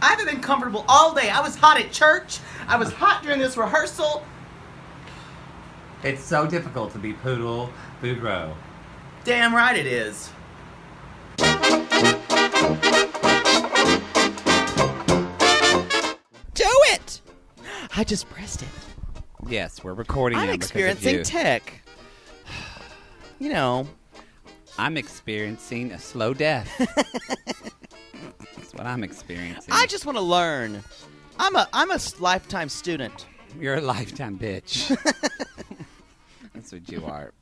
I haven't been comfortable all day. I was hot at church. I was hot during this rehearsal. It's so difficult to be Poodle Boudreaux. Damn right it is. Do it! I just pressed it. Yes, we're recording I'm now experiencing because of you. tech. You know. I'm experiencing a slow death. That's what I'm experiencing. I just want to learn. I'm a lifetime student. You're a lifetime bitch. That's what you are.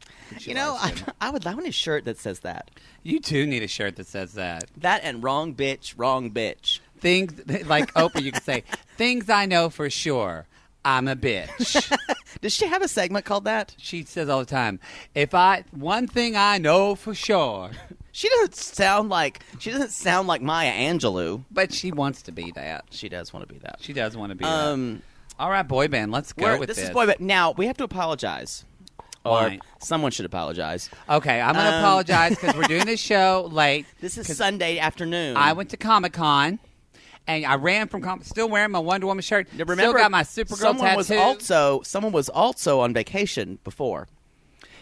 You know, I would like a shirt that says that. You too need a shirt that says that. That and wrong bitch, wrong bitch. Things like Oprah, you could say, things I know for sure. I'm a bitch. Does she have a segment called that? She says all the time, one thing I know for sure. She doesn't sound like Maya Angelou. But she wants to be that. She does want to be that. She does want to be that. All right, boy band, let's go with this. This is boy band. Now, we have to apologize. Why? Or someone should apologize. Okay, I'm going to apologize because we're doing this show late. This is Sunday afternoon. I went to Comic-Con, and I ran from still wearing my Wonder Woman shirt. Remember, still got my Supergirl tattoo. Someone was also on vacation before.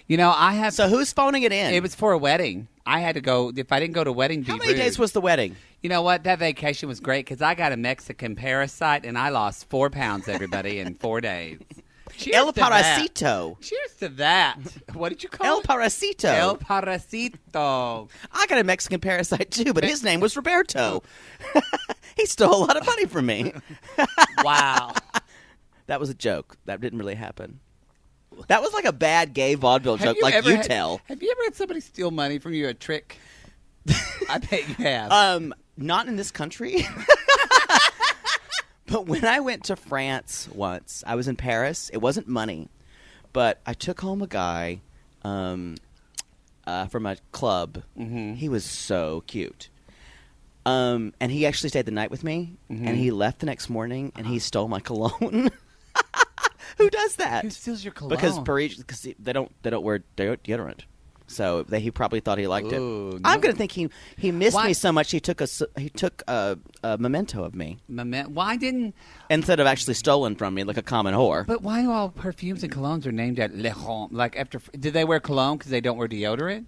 You know, I have. So who's phoning it in? It was for a wedding. I had to go. If I didn't go to wedding, how many days was the wedding? You know what? That vacation was great because I got a Mexican parasite and I lost 4 pounds, everybody, in 4 days. Cheers El to that. Parasito. Cheers to that. What did you call El it? Parasito. El Parasito. I got a Mexican parasite too, but his name was Roberto. He stole a lot of money from me. Wow. That was a joke. That didn't really happen. That was like a bad gay vaudeville joke, like you tell. Have you ever had somebody steal money from you, a trick? I bet you have. Not in this country. But when I went to France once, I was in Paris. It wasn't money, but I took home a guy from a club. Mm-hmm. He was so cute. And he actually stayed the night with me, and he left the next morning, and he stole my cologne. Who does that? Who steals your cologne? Because they don't wear deodorant. So he probably thought he liked it. No. I'm going to think he missed me so much he took a memento of me. Why didn't instead of actually stolen from me like a common whore? But why do all perfumes and colognes are named at Le Homme? Like did they wear cologne because they don't wear deodorant?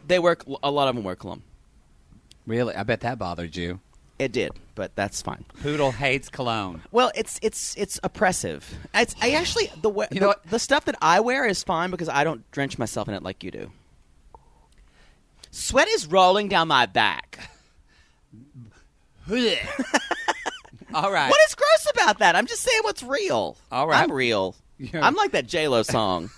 A lot of them wear cologne. Really? I bet that bothered you. It did, but that's fine. Poodle hates cologne. Well, it's oppressive. I actually the stuff that I wear is fine because I don't drench myself in it like you do. Sweat is rolling down my back. All right. What is gross about that? I'm just saying what's real. All right. I'm real. I'm like that J-Lo song.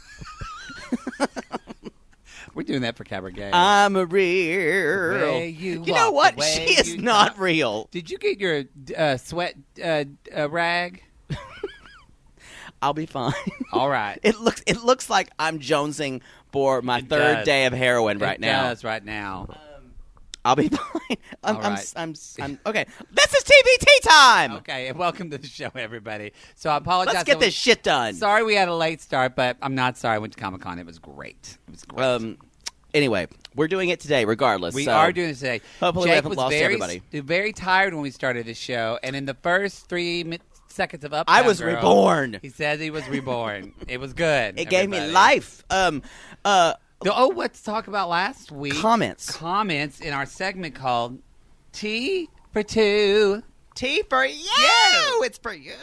We're doing that for Cabaret. I'm a real. You know what? She is not real. Did you get your sweat rag? I'll be fine. All right. It looks like I'm jonesing for my third day of heroin right now. It does right now. I'll be fine. I'm okay. This is TBT time. Okay, and welcome to the show, everybody. So I apologize. Let's get this shit done. Sorry we had a late start, but I'm not sorry I went to Comic-Con. It was great. It was great. Anyway, we're doing it today regardless. We are doing it today. Hopefully Jake we haven't was lost everybody. Very tired when we started the show, and in the first 3 seconds of I was reborn. He said he was reborn. It was good. It gave me life. Let's talk about last week. Comments in our segment called Tea for Two. Tea for you. It's for you.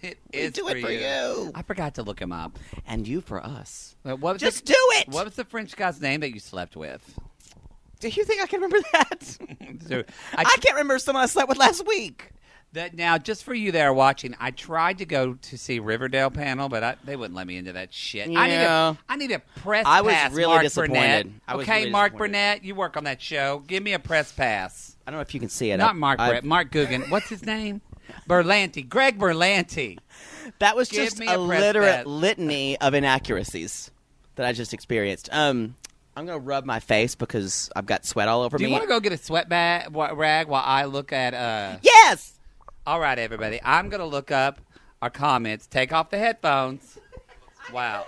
It is do it for you. I forgot to look him up. And you for us. Just do it. What was the French guy's name that you slept with? Do you think I can remember that? I can't remember someone I slept with last week. Now, just for you that are watching, I tried to go to see Riverdale panel, but they wouldn't let me into that shit. Yeah. I need a press I was pass, really Mark disappointed. Burnett. Mark Burnett, you work on that show. Give me a press pass. I don't know if you can see it. Not Mark Burnett. Mark Guggen. What's his name? Berlanti. Greg Berlanti. That was just a literate litany of inaccuracies that I just experienced. I'm going to rub my face because I've got sweat all over me. Do you want to go get a sweat rag while I look at... Yes! All right, everybody. I'm going to look up our comments. Take off the headphones. Wow.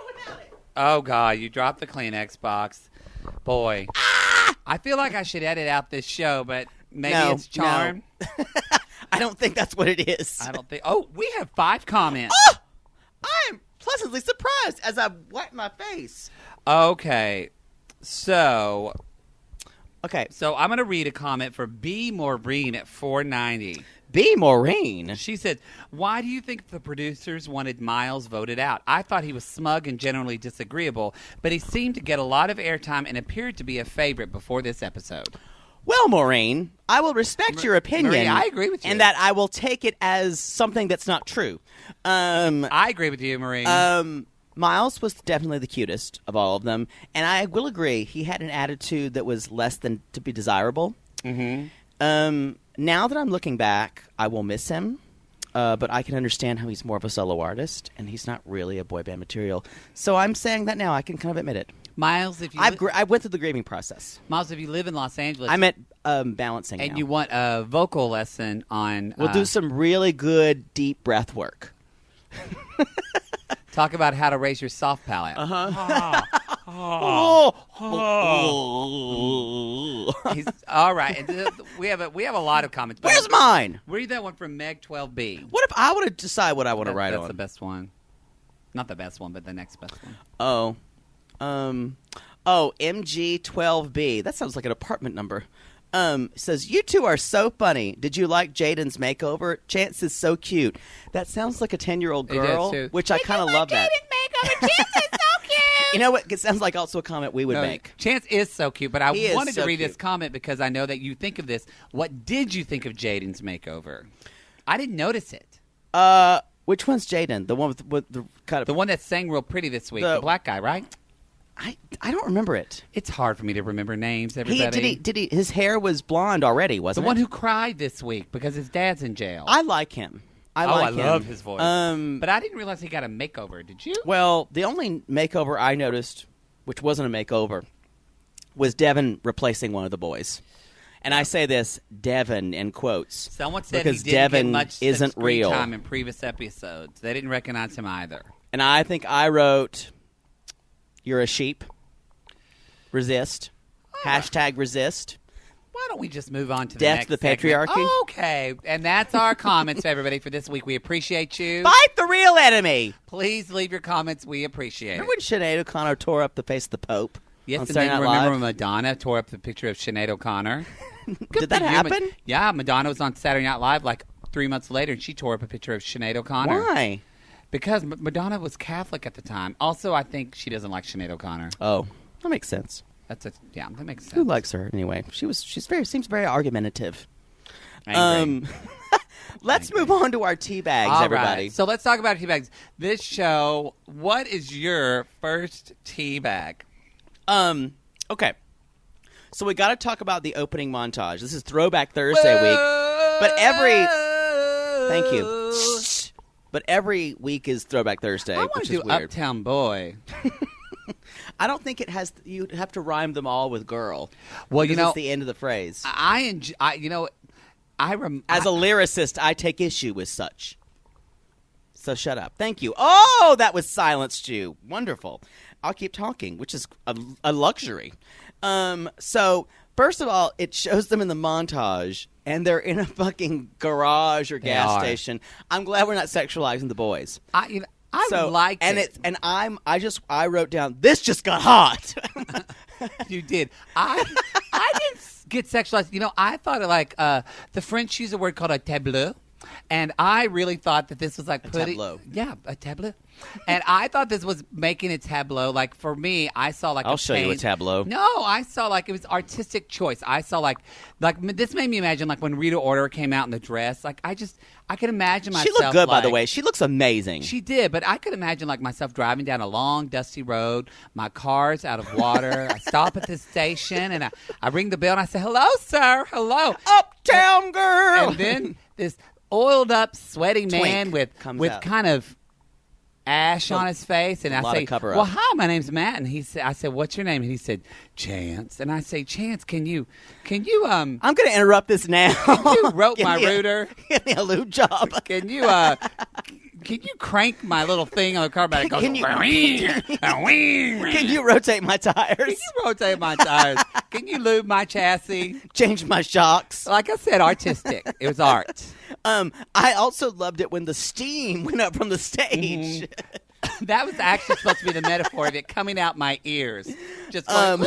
Oh, God. You dropped the Kleenex box. Boy. I feel like I should edit out this show, but maybe it's charm. No. I don't think that's what it is. I don't think. Oh, we have 5 comments. Oh! I am pleasantly surprised as I wipe my face. Okay. So Okay. I'm going to read a comment for B. Maureen at 490. B. Maureen. She said, why do you think the producers wanted Miles voted out? I thought he was smug and generally disagreeable, but he seemed to get a lot of airtime and appeared to be a favorite before this episode. Well, Maureen, I will respect your opinion. Marie, I agree with you. And that I will take it as something that's not true. I agree with you, Marie. Miles was definitely the cutest of all of them. And I will agree, he had an attitude that was less than to be desirable. Mm-hmm. Now that I'm looking back, I will miss him. But I can understand how he's more of a solo artist, and he's not really a boy band material. So I'm saying that now. I can kind of admit it. Miles, if you I went through the grieving process. Miles, if you live in Los Angeles, I'm at balancing and now. you want a vocal lesson on, We'll do some really good deep breath work. talk about how to raise your soft palate. All right, and we have a lot of comments. Where's mine? Read that one from Meg12B. What if I want to decide what I want to write That's on? the best one. Not the best one, but the next best one. MG12B. That sounds like an apartment number. Says, you two are so funny. Did you like Jaden's makeover? Chance is so cute. That sounds like a 10-year-old girl, which I kind of love that. Jaden's makeover? Chance is so cute. You know what? It sounds like also a comment we would make. Chance is so cute, but I wanted to read cute. this comment because I know that you think of this. What did you think of Jaden's makeover? I didn't notice it. Which one's Jaden? The one with the kind of The one that sang real pretty this week, the black guy, right? I don't remember it. It's hard for me to remember names, everybody. Did he? His hair was blonde already, wasn't it? The one who cried this week because his dad's in jail. I like him. I love his voice. But I didn't realize he got a makeover. Did you? Well, the only makeover I noticed, which wasn't a makeover, was Devin replacing one of the boys. And I say this, Devin, in quotes. Someone said because he didn't Devin get much isn't screen real. time in previous episodes. They didn't recognize him either. And I think I wrote, "You're a sheep. Resist. Hashtag resist." Why don't we just move on to the Death next to the segment? patriarchy. Okay, and that's our comments, everybody, for this week. We appreciate you. Fight the real enemy. Please leave your comments. We appreciate Remember it. when Sinead O'Connor tore up the face of the Pope? Yes, on and Saturday then Night remember Live? when Madonna tore up the picture of Sinead O'Connor? Did that happen? Yeah, Madonna was on Saturday Night Live like 3 months later, and she tore up a picture of Sinead O'Connor. Why? Because Madonna was Catholic at the time. Also, I think she doesn't like Sinead O'Connor. Oh, that makes sense. That makes sense. Who likes her anyway? Seems very argumentative. Angry. Let's move on to our tea bags, All everybody. right. So let's talk about tea bags. This show, what is your first tea bag? Okay. So we got to talk about the opening montage. This is Throwback Thursday week, but thank you. But every week is Throwback Thursday, I want which to is do weird. Uptown Boy. I don't think it has. You have to rhyme them all with "girl." Well, because it's the end of the phrase. As a lyricist, I take issue with such. So shut up. Thank you. Oh, that was silenced you. Wonderful. I'll keep talking, which is a luxury. So first of all, it shows them in the montage, and they're in a fucking garage or gas station. I'm glad we're not sexualizing the boys. I wrote down, this just got hot. You did. I didn't get sexualized. You know, I thought of like the French use a word called a tableau. And I really thought that this was like tableau. Yeah, a tableau. And I thought this was making a tableau. Like for me, I saw like I'll show you a tableau. No, I saw like it was artistic choice. I saw like this made me imagine like when Rita Ora came out in the dress. Like I could imagine myself. She looked good, like, by the way. She looks amazing. She did, but I could imagine like myself driving down a long, dusty road. My car's out of water. I stop at this station and I ring the bell and I say, "Hello, sir. Hello, Uptown girl." And then this oiled up, sweaty man with kind of ash on his face, and I say, "Well, hi, my name's Matt." And I said, "What's your name?" And he said, "Chance." And I say, "Chance, can you I'm going to interrupt this now. Can you rope my rooter? Give me a lube job. Can you crank my little thing on the car? Can you rotate my tires? Can you rotate my tires? Can you lube my chassis? Change my shocks? Like I said, artistic. It was art. I also loved it when the steam went up from the stage. Mm-hmm. That was actually supposed to be the metaphor of it coming out my ears. Just going,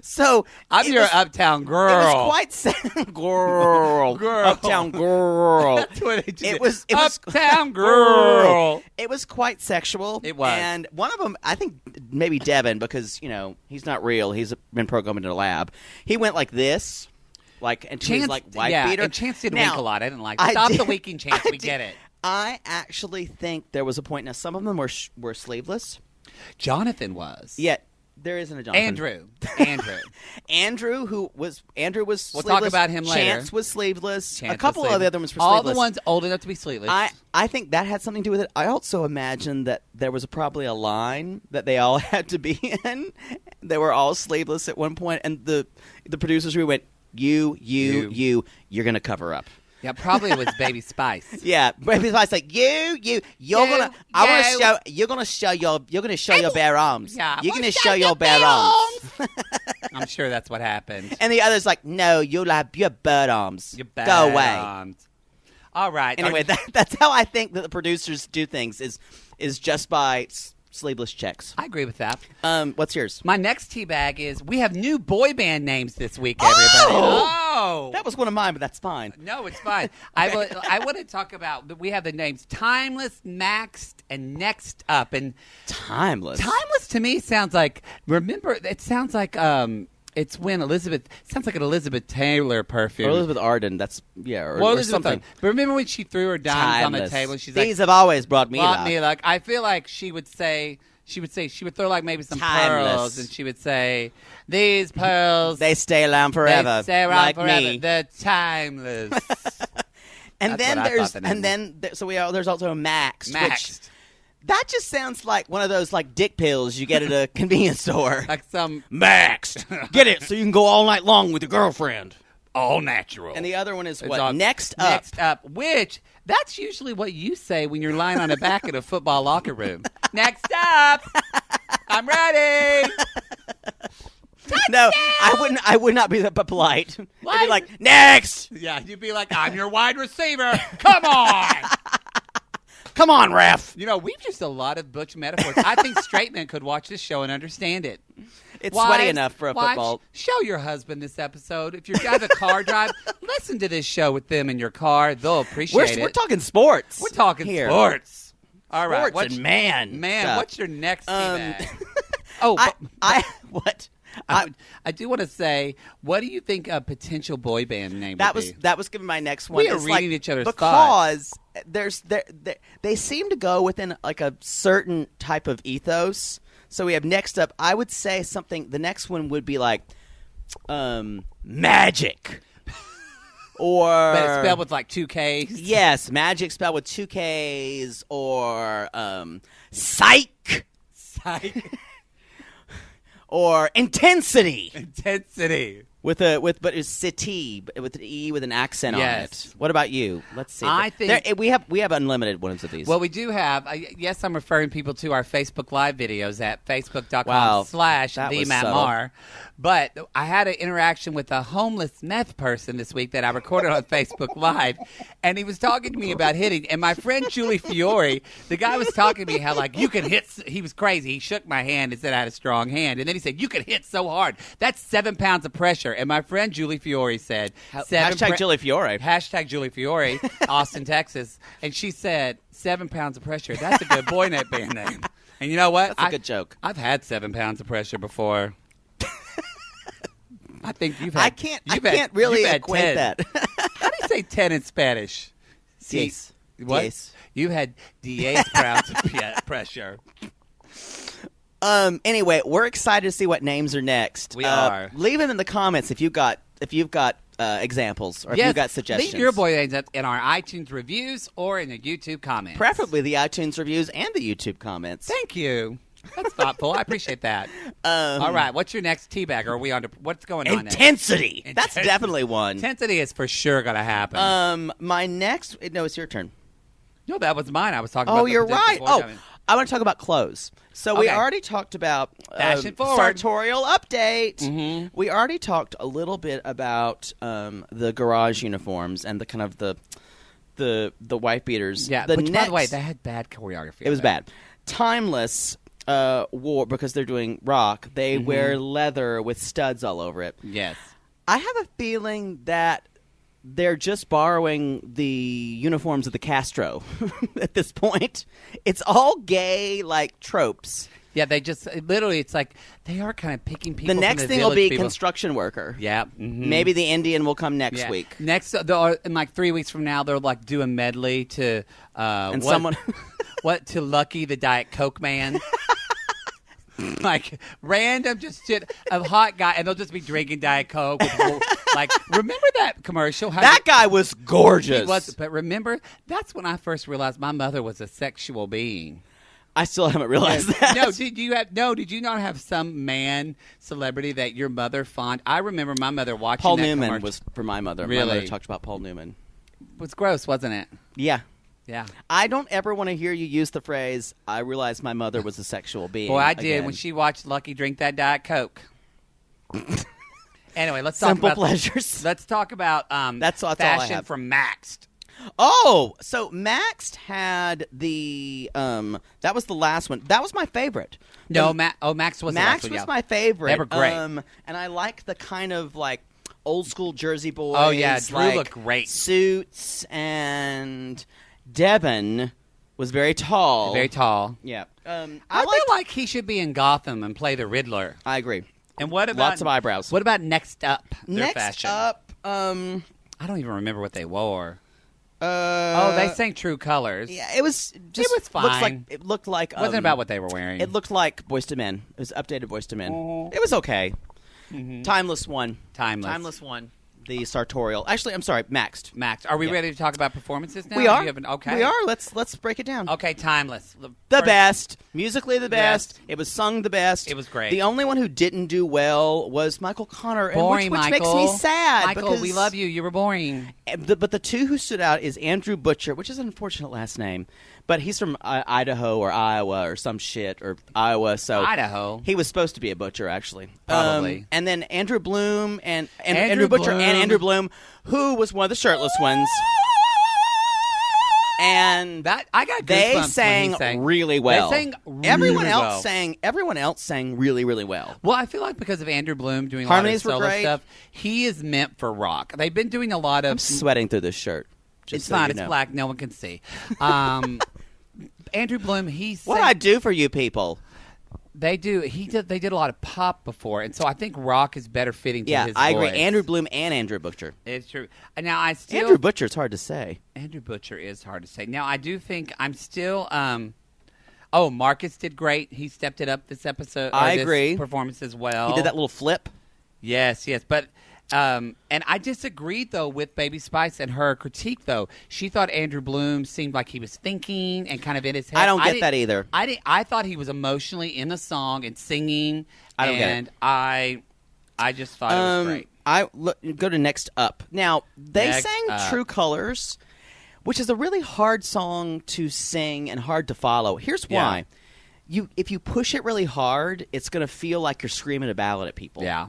So I'm your uptown girl. It was quite girl, uptown girl. That's what it was. Uptown girl. It was quite sexual. It was, and one of them, I think, maybe Devin, because he's not real. He's been programmed in a lab. He went like this, and Chance, his wife beater. And Chance did wink a lot. I didn't like it. Stop the winking, Chance. We get it. I actually think there was a point. Now, some of them were sleeveless. Jonathan was. Yeah. There isn't a Jonathan. Andrew. was sleeveless. We'll talk about him later. Chance was sleeveless. A couple of the other ones were sleeveless. All the ones old enough to be sleeveless. I think that had something to do with it. I also imagine that there was probably a line that they all had to be in. They were all sleeveless at one point, and the producers went, you're going to cover up. Yeah, probably it was Baby Spice. Yeah, Baby Spice you're gonna show your bare arms. Yeah, you're gonna show your bare arms. I'm sure that's what happened. And the other's like, no, you'll have your bird arms. Your bird Go away. Arms. All right. Anyway, that's how I think that the producers do things is just by sleeveless checks. I agree with that. What's yours? My next teabag is we have new boy band names this week, everybody. Oh! That was one of mine, but that's fine. No, it's fine. I want to talk about, we have the names Timeless, Maxed, and Next Up. And Timeless to me sounds like, it's when sounds like an Elizabeth Taylor perfume. Or Elizabeth Arden, or something. But remember when she threw her dimes on the table? She's These have always brought me luck. I feel like she would throw like maybe some Timeless. pearls, and she would say, these pearls. They stay around forever. They stay around like forever. me. They're timeless. And there's also Maxed. Maxed. That just sounds like one of those dick pills you get at a convenience store. Like some Maxed. Get it so you can go all night long with your girlfriend. All natural. And the other one is what? Next Up. Next Up, which that's usually what you say when you're lying on the back of a football locker room. Next up. I'm ready. No, I would not be that polite. I'd be like, next. Yeah, you'd be like, I'm your wide receiver. Come on. Come on, ref. We've used a lot of butch metaphors. I think straight men could watch this show and understand it. It's sweaty enough for a football. Show your husband this episode. If you have a car drive, listen to this show with them in your car. They'll appreciate it. We're talking sports. We're talking sports. All right. Sports and man. What's your next teabag? What? I do want to say, what do you think a potential boy band name would be? That was going to be my next one. We are reading each other's thoughts. Because they seem to go within a certain type of ethos. So we have Next Up. I would say the next one would be like Magic. But it's spelled with 2 Ks? Yes, Magic spelled with 2 Ks. Or Psych. Psych. Or Intensity. But it's city with an E with an accent on it. What about you? Let's see. I think we have unlimited ones of these. Well, we do have. Yes, I'm referring people to our Facebook Live videos at facebook.com/TheMattMarr. But I had an interaction with a homeless meth person this week that I recorded on Facebook Live, and he was talking to me about hitting. And my friend Julie Fiore, the guy was talking to me how you can hit. He was crazy. He shook my hand and said I had a strong hand, and then he said you can hit so hard. That's 7 pounds of pressure. And my friend Julie Fiore said, Julie Fiore. Hashtag Julie Fiore, Austin, Texas. And she said, 7 pounds of pressure. That's a good boy band name. And you know what? That's a good joke. I've had 7 pounds of pressure before. I think you've had. I can't really equate 10. that. How do you say 10 in Spanish? Diez. What? Diez. You've had 10 pounds of pressure. Anyway, we're excited to see what names are next. We are. Leave them in the comments if you've got examples or if you've got suggestions. Leave your boy names up in our iTunes reviews or in the YouTube comments. Preferably the iTunes reviews and the YouTube comments. Thank you. That's thoughtful. I appreciate that. All right. What's your next teabag? Are we on to what's going on next? Intensity. That's definitely one. Intensity is for sure going to happen. My next. No, it's your turn. No, that was mine. I was talking about. Oh, you're right. I want to talk about clothes. So we already talked about sartorial update. Mm-hmm. We already talked a little bit about the garage uniforms and the kind of the white beaters. Yeah, by the way, they had bad choreography. It was bad. Timeless wore, because they're doing rock, they wear leather with studs all over it. Yes. I have a feeling that they're just borrowing the uniforms of the Castro at this point. It's all gay, like, tropes. Yeah, they just literally. It's like they are kind of picking people. The next from the thing will be people. construction worker. Yeah, mm-hmm. Maybe the Indian will come next week. Next, in like 3 weeks from now, they'll like do a medley to and someone to Lucky the Diet Coke man. Like random just shit of hot guy, and they'll just be drinking Diet Coke. Like, remember that commercial? That guy was gorgeous. He was, but remember, that's when I first realized my mother was a sexual being. I still haven't realized that. Did you not have some man celebrity that your mother fond? I remember my mother watching Paul that Newman commercial. was for my mother. Really? My mother talked about Paul Newman. It was gross, wasn't it? Yeah. Yeah. I don't ever want to hear you use the phrase, I realized my mother was a sexual being. Boy, I did when she watched Lucky drink that Diet Coke. Anyway, let's talk Simple about pleasures. Let's talk about that's all I fashion have. from Maxed. Oh, so Maxed had the that was the last one. That was my favorite. No, Maxed was Maxed was my favorite. They were great. And I like the kind of like old school Jersey boys. Oh yeah, Drew like looked great. Suits, and Devin was very tall. Very tall. Yeah. I feel like he should be in Gotham and play the Riddler. I agree. And what about lots of eyebrows? What about Next Up? Next fashion? Up, I don't even remember what they wore. They sang True Colors. Yeah, it was just. It was fine. It looked like. It wasn't about what they were wearing. It looked like Boyz II Men. It was updated Boyz II Men. It was okay. Mm-hmm. Timeless one. Timeless one. The sartorial. Actually, I'm sorry, Maxed. Are we ready to talk about performances now? We are. Okay. We are. Let's break it down. Okay, Timeless. The best. Musically the best. It was sung the best. It was great. The only one who didn't do well was Michael Connor. Boring, which Michael. makes me sad. Michael, we love you. You were boring. But the two who stood out is Andrew Butcher, which is an unfortunate last name. But he's from Idaho or Iowa or some shit, or Iowa. So Idaho. He was supposed to be a butcher, actually. Probably. And then Andrew Bloom and Andrew Butcher and Andrew Bloom, who was one of the shirtless ones. And that I got they goosebumps sang, when he sang really well. They sang really everyone else well. sang. Everyone else sang really, really well. Well, I feel like because of Andrew Bloom doing Harmonies a lot of were solo great. stuff, he is meant for rock. They've been doing a lot of. I'm sweating through this shirt. It's fine. It's black. No one can see. Andrew Bloom. What I do for you people. They do. They did a lot of pop before, and so I think rock is better fitting to his voice. Yeah, I agree. Andrew Bloom and Andrew Butcher. It's true. Now Andrew Butcher. It's hard to say. Andrew Butcher is hard to say. Now I do think I'm still. Marcus did great. He stepped it up this episode. I agree. Performance as well. He did that little flip. Yes, but. And I disagreed, though, with Baby Spice and her critique, though. She thought Andrew Bloom seemed like he was thinking and kind of in his head. I don't get that either. I thought he was emotionally in the song and singing. I don't get it. I just thought it was great. Go to Next Up. Now, they sang True Colors, which is a really hard song to sing and hard to follow. Here's why. If you push it really hard, it's going to feel like you're screaming a ballad at people. Yeah.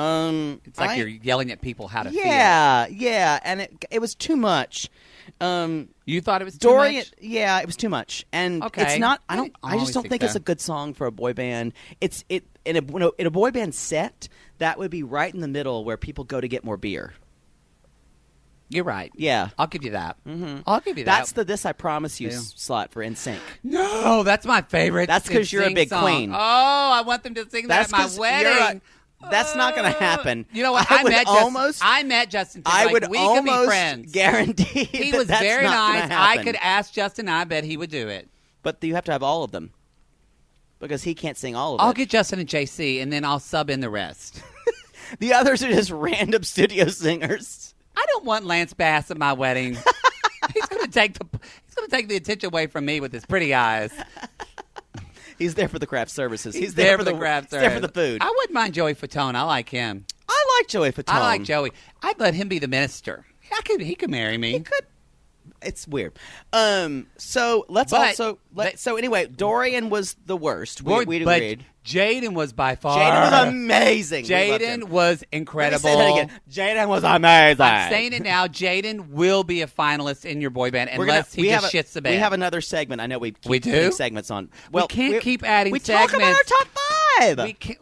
It's like you're yelling at people how to feel. Yeah, and it was too much. You thought it was too much? Yeah, it was too much, and it's not. I just don't think it's a good song for a boy band. It's in a boy band set that would be right in the middle where people go to get more beer. You're right. Yeah, I'll give you that. Mm-hmm. I'll give you that. That's the "This I Promise You" slot for NSYNC. No, that's my favorite. That's because you're a big song. queen. Oh, I want them to sing that at my wedding. That's not going to happen. You know what? I met Justin. I would we almost can be friends. Guarantee he was that's very not nice. I could ask Justin. I bet he would do it. But you have to have all of them because he can't sing all of it. I'll get Justin and JC, and then I'll sub in the rest. The others are just random studio singers. I don't want Lance Bass at my wedding. He's going to take the attention away from me with his pretty eyes. He's there for the craft services. He's there for the craft service. He's there for the food. I wouldn't mind Joey Fatone. I like him. I like Joey Fatone. I like Joey. I'd let him be the minister. He could marry me. He could. It's weird. So so anyway, Dorian was the worst. We agreed. Jaden was by far. Jaden was amazing. Jaden was incredible. Let me say that again. Jaden was amazing. I'm saying it now. Jaden will be a finalist in your boy band unless he just shits the bed. We have another segment. I know we keep putting segments on. Well, we can't keep adding segments. We talk about our top 5. We can't.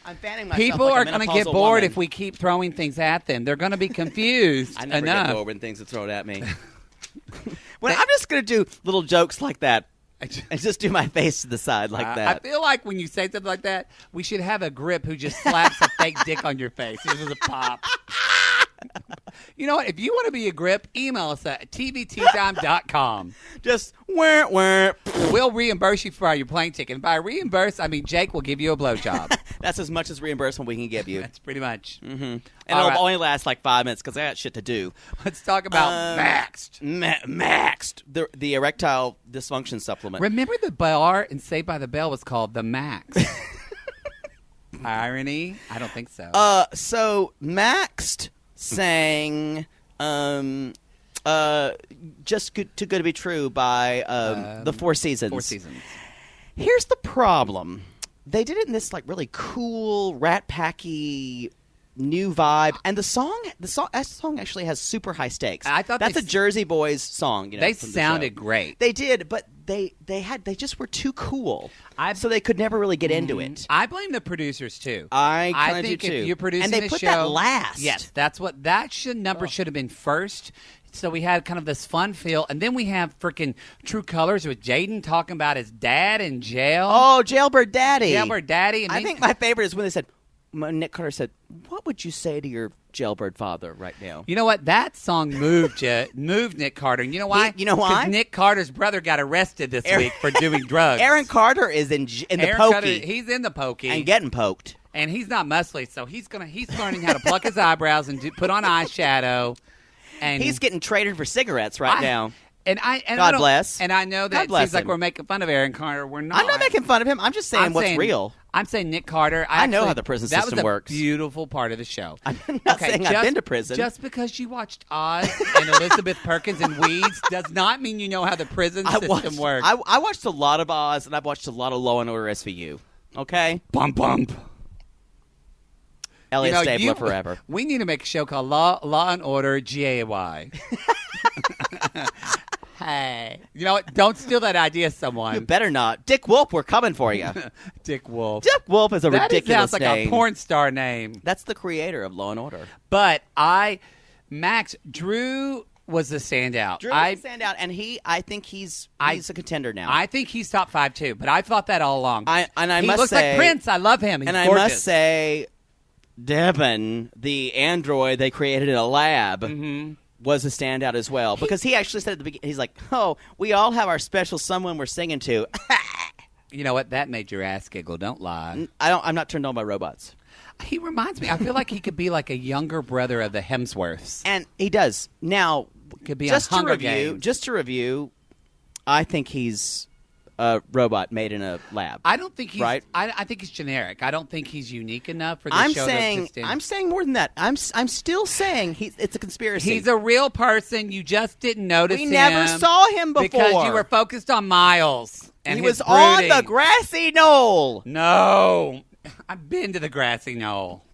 I'm fanning myself. People like are going to get bored woman. if we keep throwing things at them. They're going to be confused. I never get bored when things are thrown at me. I'm just going to do little jokes like that. And just do my face to the side like that. I feel like when you say something like that, we should have a grip who just slaps a fake dick on your face. This is a pop. You know what? If you want to be a grip, email us at tvtime.com. Just where. We'll reimburse you for your plane ticket. And by reimburse, I mean Jake will give you a blowjob. That's as much as reimbursement we can give you. That's pretty much. Mm-hmm. And it'll only last like 5 minutes because I got shit to do. Let's talk about Maxed. Maxed. The erectile dysfunction supplement. Remember the bar in Saved by the Bell was called the Max. Irony? I don't think so. So Maxed sang Just Too Good to Be True by the Four Seasons. Four Seasons. Here's the problem. They did it in this like really cool Rat Packy new vibe, and that song actually has super high stakes. I thought that's a Jersey Boys song. They sounded great. They did, but they just were too cool, so they could never really get into it. I blame the producers too. I kind of do too. If you're producing and they put show, that last. Yes, that's what number should have been first. So we had kind of this fun feel, and then we have freaking True Colors with Jaden talking about his dad in jail. Oh, Jailbird Daddy! Jailbird Daddy. I think my favorite is when they said, Nick Carter said, "What would you say to your jailbird father right now?" You know what? That song moved Nick Carter. And you know why? You know why? Because Nick Carter's brother got arrested this week for doing drugs. Aaron Carter is in the pokey. He's in the pokey and getting poked. And he's not muscly, so he's learning how to pluck his eyebrows and put on eyeshadow. And he's getting traded for cigarettes now. God bless. And I know that it seems like we're making fun of Aaron Carter. We're not. I'm not making fun of him. I'm just saying what's real. I'm saying Nick Carter. I know how the prison system works. That was a beautiful part of the show. I'm not saying I've been to prison. Just because you watched Oz and Elizabeth Perkins and Weeds does not mean you know how the prison system works. I watched a lot of Oz, and I've watched a lot of Law and Order SVU. Okay? Bump. Elliot Stabler forever. We need to make a show called Law and Order GAY. Hey. You know what? Don't steal that idea, someone. You better not. Dick Wolf, we're coming for you. Dick Wolf. Dick Wolf is a ridiculous name. That sounds like a porn star name. That's the creator of Law and Order. But Drew was the standout. Drew was the standout, and I think he's a contender now. I think he's top 5 too, but I thought that all along. He looks like Prince. I love him. He's gorgeous. I must say, Devin, the android they created in a lab, was a standout as well. Because he actually said at the beginning, he's like, "Oh, we all have our special someone we're singing to." You know what? That made your ass giggle. Don't lie. I'm not turned on by robots. He reminds me. I feel like he could be like a younger brother of the Hemsworths. And he does. Now, could be just to review, I think he's a robot made in a lab. I don't think he's right. I think he's generic. I don't think he's unique enough for the show. I'm saying more than that. I'm still saying it's a conspiracy. He's a real person. You just didn't notice him. We never saw him before because you were focused on Miles. And he was on the grassy knoll. No, I've been to the grassy knoll.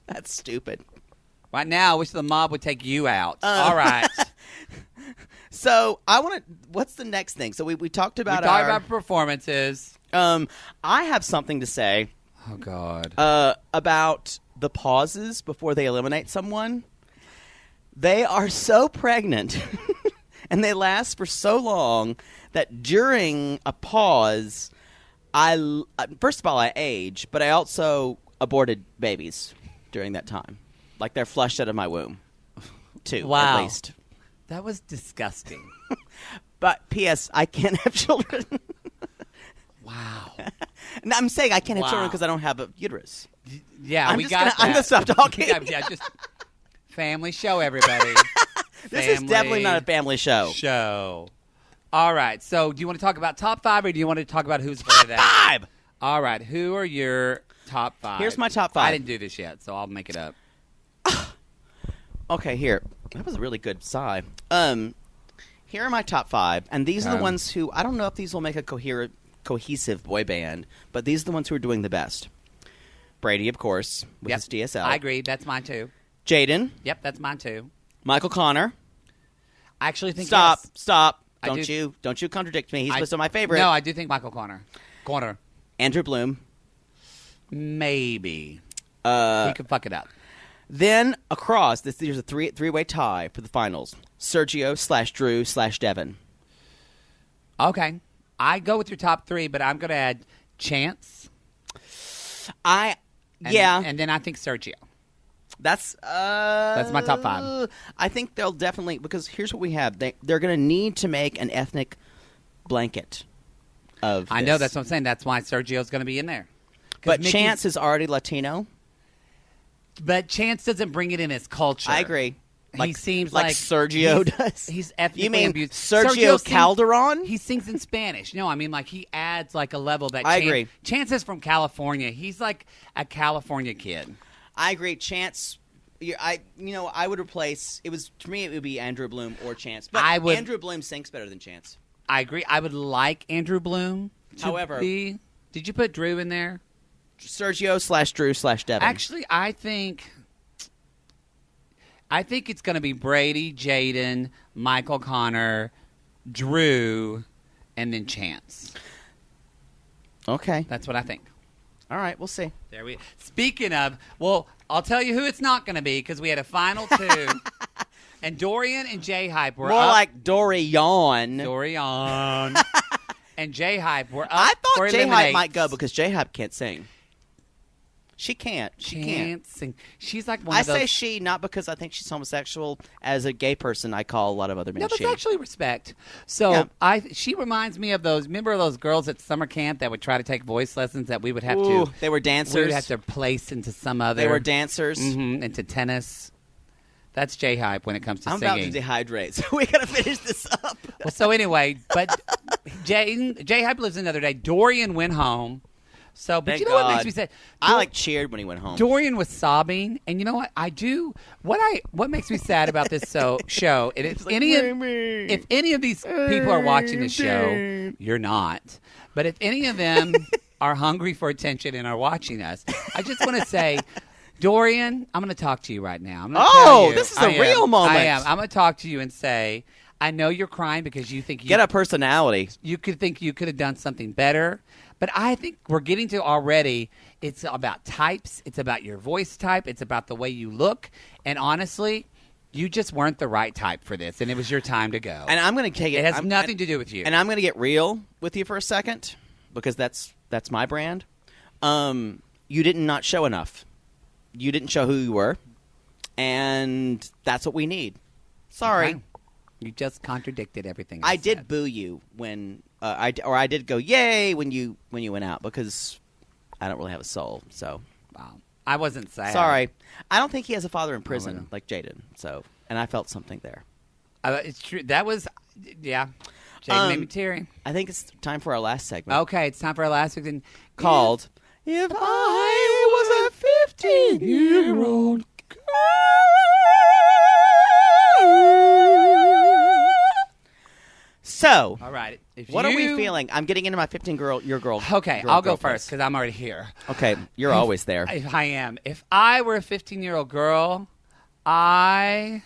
That's stupid. Right now, I wish the mob would take you out. All right. So I want to. What's the next thing? So we talked about about performances. I have something to say. Oh God. About the pauses before they eliminate someone. They are so pregnant, and they last for so long that during a pause, first of all I age, but I also aborted babies during that time. Like they're flushed out of my womb. 2, at least. That was disgusting. But P.S. I can't have children. Wow. No, I'm saying I can't have children because I don't have a uterus. Yeah, I'm going to stop talking. Yeah, just family show, everybody. This is definitely not a family show. All right. So do you want to talk about top 5 or do you want to talk about who's top 5? All right. Who are your top 5? Here's my top 5. I didn't do this yet, so I'll make it up. Okay, here. That was a really good sigh. Here are my top 5, and these are the ones who I don't know if these will make a cohesive boy band, but these are the ones who are doing the best. Brady, of course, with his DSL. I agree. That's mine too. Jaden. Yep, that's mine too. Michael Connor. I actually think Stop. Don't you contradict me. He's supposed to be my favorite. No, I do think Michael Connor. Andrew Bloom. Maybe. He could fuck it up. Then across, there's a three-way tie for the finals. Sergio/Drew/Devin. Okay. I go with your top 3, but I'm going to add Chance. And then I think Sergio. That's my top 5. I think they'll definitely, because here's what we have. They're going to need to make an ethnic blanket of I know, that's what I'm saying. That's why Sergio's going to be in there. But Chance is already Latino. But Chance doesn't bring it in his culture. I agree. He seems like Sergio does. He's ethnically You mean abused. Sergio Calderon? He sings in Spanish. No, I mean like he adds like a level that I agree. Chance is from California. He's like a California kid. I agree. Chance, I would replace. To me, it would be Andrew Bloom or Chance. But Andrew Bloom sings better than Chance. I agree. I would like Andrew Bloom. However, did you put Drew in there? Sergio/Drew/Devin. Actually, I think it's going to be Brady, Jaden, Michael Connor, Drew, and then Chance. Okay. That's what I think. All right, we'll see. Speaking of, I'll tell you who it's not going to be because we had a final 2. And Dorian and J-Hype were more up. like Dorian. And J-Hype were up. I thought for J-Hype might go because J-Hype can't sing. She can't. She can't sing. She's like one of those. I say she, not because I think she's homosexual. As a gay person, I call a lot of other men she. No, that's actually respect. So she reminds me of those. Remember those girls at summer camp that would try to take voice lessons that we would have to. They were dancers. We would have to place into some other. They were dancers. Into tennis. That's J-Hype when it comes to singing. I'm about to dehydrate, so we got to finish this up. Well, so anyway, but J-Hype lives another day. Dorian went home. So, but Thank you know God. what makes me sad? I cheered when he went home. Dorian was sobbing, and you know what? I do. What makes me sad about this show? And if any of these people are watching this show, you're not. But if any of them are hungry for attention and are watching us, I just want to say, Dorian, I'm going to talk to you right now. This is a real moment. I am. I'm going to talk to you and say, I know you're crying because you think get a personality. You could think you could have done something better. But I think we're getting to already, it's about types. It's about your voice type. It's about the way you look. And honestly, you just weren't the right type for this. And it was your time to go. And I'm going to take it. It has nothing to do with you. And I'm going to get real with you for a second because that's my brand. You did not show enough. You didn't show who you were. And that's what we need. Sorry. Okay. You just contradicted everything I did boo you when I did go yay when you went out because I don't really have a soul. So wow, I wasn't sad. Sorry, I don't think he has a father in prison like Jaden. So and I felt something there. It's true. That was Jaden made me teary. I think it's time for our last segment. Okay, it's time for our last segment called "If I Was a 15-Year-Old Girl." So, all right. What are we feeling? I'm getting into my 15-year-old girl. Okay, I'll go first because I'm already here. Okay, you're always there. I am. If I were a 15-year-old girl, I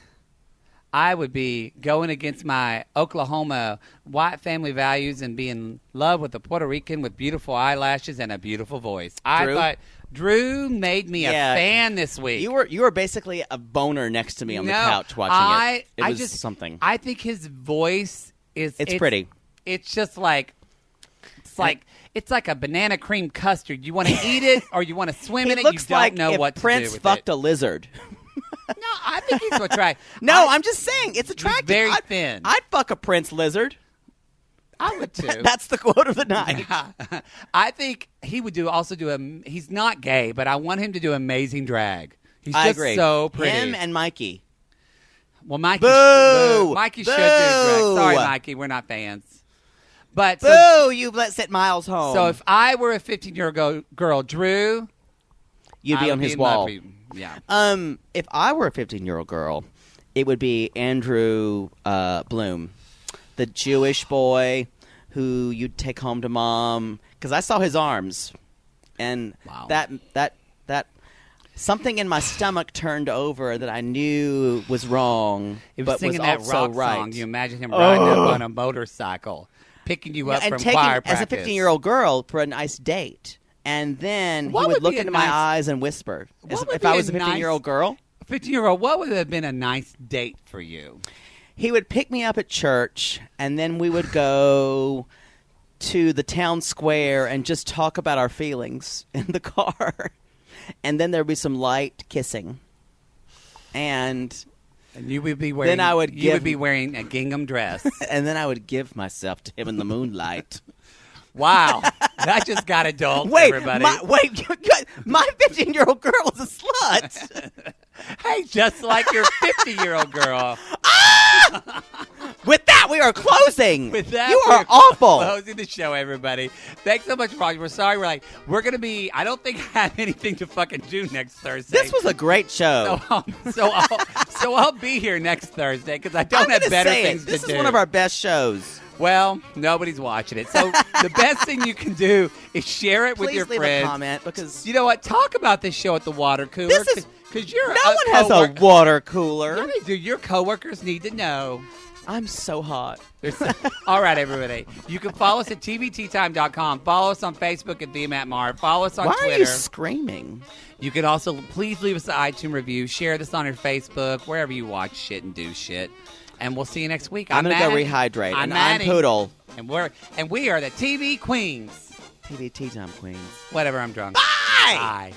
would be going against my Oklahoma white family values and be in love with a Puerto Rican with beautiful eyelashes and a beautiful voice. I thought Drew made me a fan this week. You were basically a boner next to me on the couch watching it. It was something. I think his voice is it's pretty. It's just like it's like a banana cream custard. You want to eat it or you want to swim in it. You don't know what to do with it. Prince fucked a lizard. No, I think he's attractive. No, I'm just saying it's attractive. He's very thin. I'd fuck a Prince lizard. I would too. That's the quote of the night. Yeah. I think he would also do he's not gay, but I want him to do amazing drag. He's just so pretty. Him and Mikey. Well, Mikey. Boo! Mikey should do drag. Sorry, Mikey, we're not fans. But boo! You let sent Miles home. So if I were a 15-year-old girl, Drew, you'd be on his wall. Yeah. If I were a 15-year-old girl, it would be Andrew Bloom. the Jewish boy who you'd take home to mom, because I saw his arms, and that something in my stomach turned over that I knew was wrong. He was but singing was that also rock right. song. You imagine him riding up on a motorcycle, picking you up and from taking, choir as a practice. 15-year-old girl for a nice date. And then he would look into my eyes and whisper. If I was a 15-year-old girl. 15-year-old, what would have been a nice date for you? He would pick me up at church, and then we would go to the town square and just talk about our feelings in the car. And then there would be some light kissing. And you would be wearing wearing a gingham dress. And then I would give myself to him in the moonlight. Wow. That just got adult, everybody. My 15-year-old girl is a slut. Hey, just like your 50-year-old girl. With that, we are closing. With that, you are awful. Closing the show, everybody. Thanks so much for watching. We're sorry. We're going to be, I don't think I have anything to fucking do next Thursday. This was a great show. So I'll be here next Thursday because I don't have better things to do. This is one of our best shows. Well, nobody's watching it. So the best thing you can do is share it with your friends. Please leave a comment because you know what? Talk about this show at the water cooler. Because no one has a water cooler. Yeah, they do. Your coworkers need to know. I'm so hot. All right, everybody. You can follow us at tvteatime.com. Follow us on Facebook at TheMattMar. Follow us on Twitter. Why are you screaming? You can also please leave us an iTunes review. Share this on your Facebook, wherever you watch shit and do shit. And we'll see you next week. I'm going to go rehydrate. I'm Poodle. And we are the TV Queens. TV Tea Time Queens. Whatever, I'm drunk. Bye! Bye.